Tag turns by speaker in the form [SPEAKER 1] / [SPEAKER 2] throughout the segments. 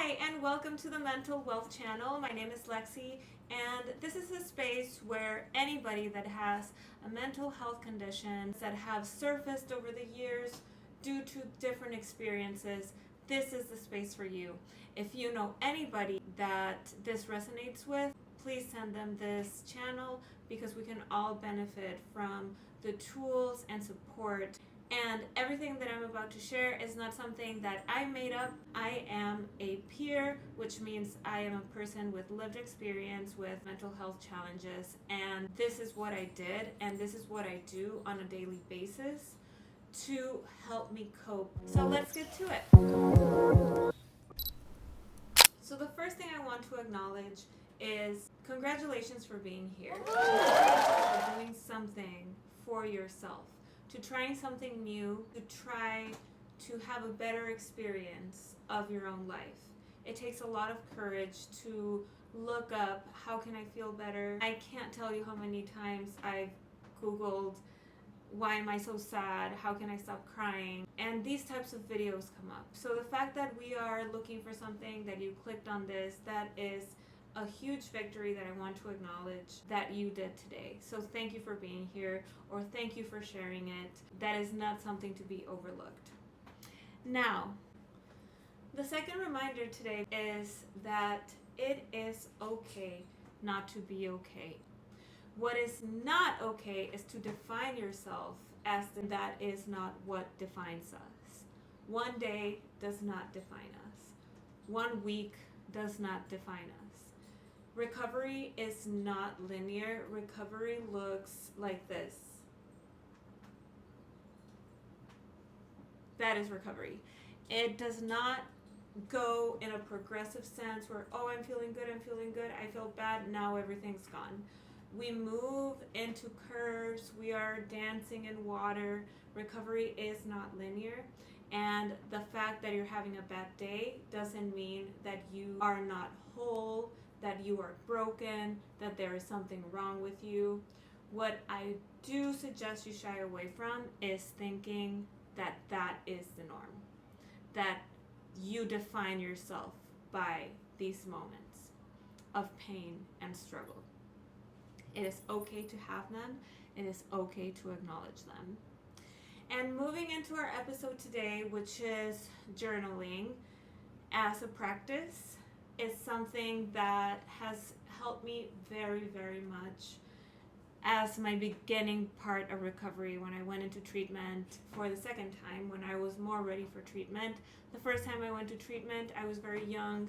[SPEAKER 1] Hi, and welcome to the Mental Wealth Channel. My name is Lexi, and this is a space where anybody that has a mental health condition that have surfaced over the years due to different experiences, this is the space for you. If you know anybody that this resonates with, please send them this channel because we can all benefit from the tools and support. And everything that I'm about to share is not something that I made up. I am a peer, which means I am a person with lived experience with mental health challenges. And this is what I did, and this is what I do on a daily basis to help me cope. So let's get to it. So the first thing I want to acknowledge is congratulations for being here. For doing something for yourself, to trying something new, to try to have a better experience of your own life. It takes a lot of courage to look up how can I feel better. I can't tell you how many times I've Googled why am I so sad, how can I stop crying, and these types of videos come up. So the fact that we are looking for something, that you clicked on this, that is a huge victory that I want to acknowledge that you did today. So thank you for being here, or thank you for sharing it. That is not something to be overlooked. Now, the second reminder today is that it is okay not to be okay. What is not okay is to define yourself as that is not what defines us. One day does not define us. 1 week does not define us. Recovery is not linear. Recovery looks like this. That is recovery. It does not go in a progressive sense where, oh, I'm feeling good, I feel bad, now everything's gone. We move into curves. We are dancing in water. Recovery is not linear. And the fact that you're having a bad day doesn't mean that you are not whole, that you are broken, that there is something wrong with you. What I do suggest you shy away from is thinking that that is the norm, that you define yourself by these moments of pain and struggle. It is okay to have them. It is okay to acknowledge them. And moving into our episode today, which is journaling as a practice, is something that has helped me very, very much as my beginning part of recovery when I went into treatment for the second time, when I was more ready for treatment. The first time I went to treatment, I was very young.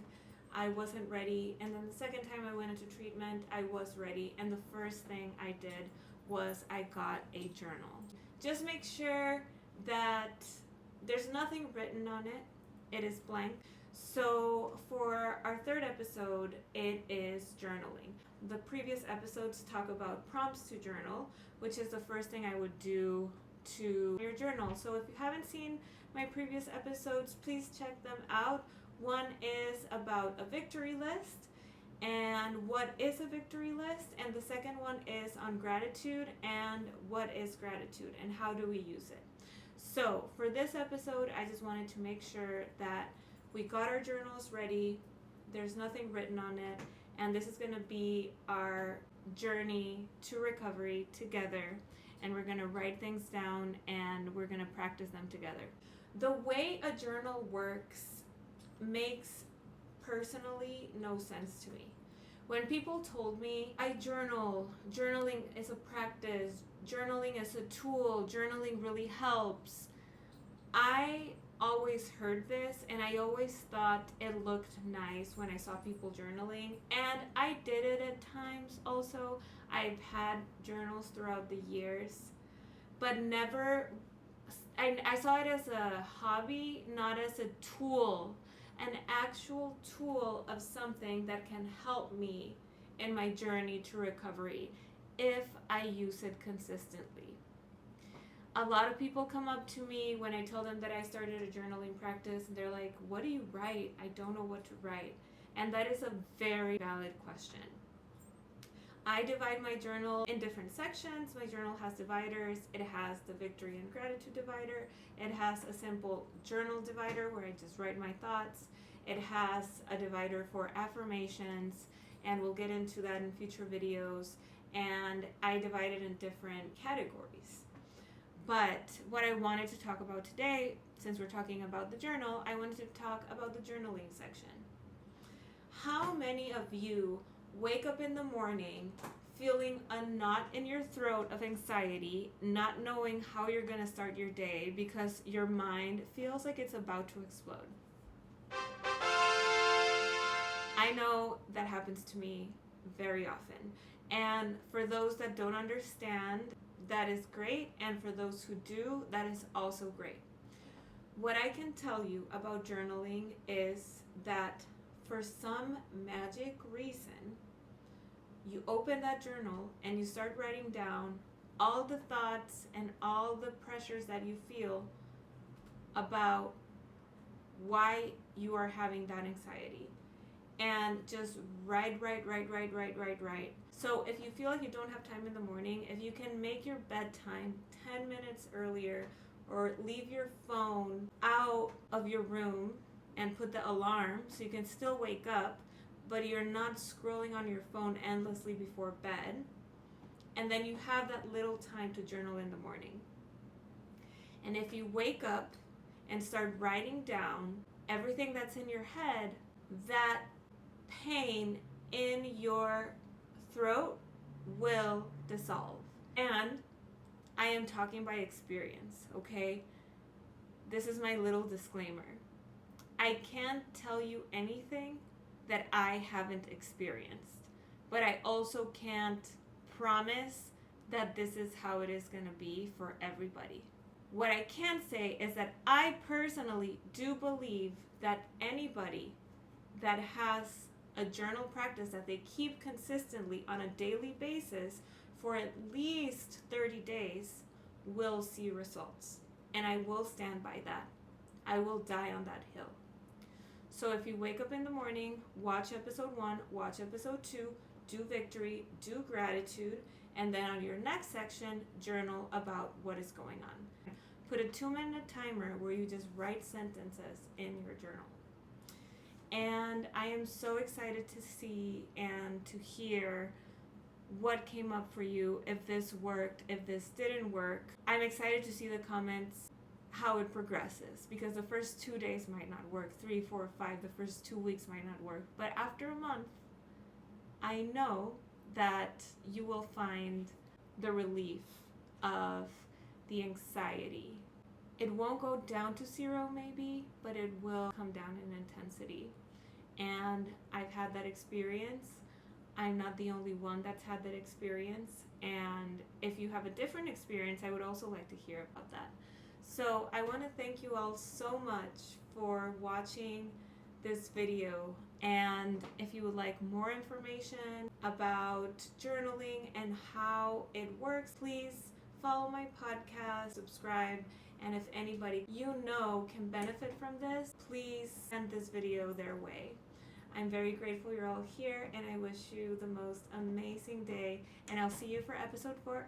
[SPEAKER 1] I wasn't ready, and then the second time I went into treatment, I was ready, and the first thing I did was I got a journal. Just make sure that there's nothing written on it. It is blank. So for our third episode, it is journaling. The previous episodes talk about prompts to journal, which is the first thing I would do to your journal. So if you haven't seen my previous episodes, please check them out. One is about a victory list and what is a victory list, and the second one is on gratitude and what is gratitude and how do we use it. So for this episode, I just wanted to make sure that we got our journals ready, there's nothing written on it, and this is going to be our journey to recovery together, and we're going to write things down and we're going to practice them together. The way a journal works makes personally no sense to me. When people told me I journaling is a practice, journaling is a tool, journaling really helps, I always heard this and I always thought it looked nice when I saw people journaling, and I did it at times also. I've had journals throughout the years, but never, I saw it as a hobby, not as a tool, an actual tool of something that can help me in my journey to recovery if I use it consistently. A lot of people come up to me when I tell them that I started a journaling practice, and they're like, what do you write? I don't know what to write. And that is a very valid question. I divide my journal in different sections. My journal has dividers. It has the victory and gratitude divider. It has a simple journal divider where I just write my thoughts. It has a divider for affirmations, and we'll get into that in future videos. And I divide it in different categories. But what I wanted to talk about today, since we're talking about the journal, I wanted to talk about the journaling section. How many of you wake up in the morning feeling a knot in your throat of anxiety, not knowing how you're going to start your day because your mind feels like it's about to explode? I know that happens to me very often. And for those that don't understand, that is great. And for those who do, that is also great. What I can tell you about journaling is that for some magic reason, you open that journal and you start writing down all the thoughts and all the pressures that you feel about why you are having that anxiety. And just write. So if you feel like you don't have time in the morning, if you can make your bedtime 10 minutes earlier, or leave your phone out of your room and put the alarm so you can still wake up, but you're not scrolling on your phone endlessly before bed, and then you have that little time to journal in the morning. And if you wake up and start writing down everything that's in your head, that pain in your throat will dissolve. And I am talking by experience, okay? This is my little disclaimer. I can't tell you anything that I haven't experienced, but I also can't promise that this is how it is going to be for everybody. What I can say is that I personally do believe that anybody that has a journal practice that they keep consistently on a daily basis for at least 30 days will see results. And I will stand by that. I will die on that hill. So if you wake up in the morning, watch episode 1, watch episode 2, do victory, do gratitude, and then on your next section, journal about what is going on. Put a 2-minute timer where you just write sentences in your journal. And I am so excited to see and to hear what came up for you, if this worked, if this didn't work. I'm excited to see the comments, how it progresses, because the first 2 days might not work, 3, 4, 5, the first 2 weeks might not work, but after a month, I know that you will find the relief of the anxiety. It won't go down to 0 maybe, but it will come down in intensity. And I've had that experience. I'm not the only one that's had that experience. And if you have a different experience, I would also like to hear about that. So I want to thank you all so much for watching this video. And if you would like more information about journaling and how it works, please follow my podcast, subscribe, and if anybody you know can benefit from this, please send this video their way. I'm very grateful you're all here, and I wish you the most amazing day, and I'll see you for episode 4.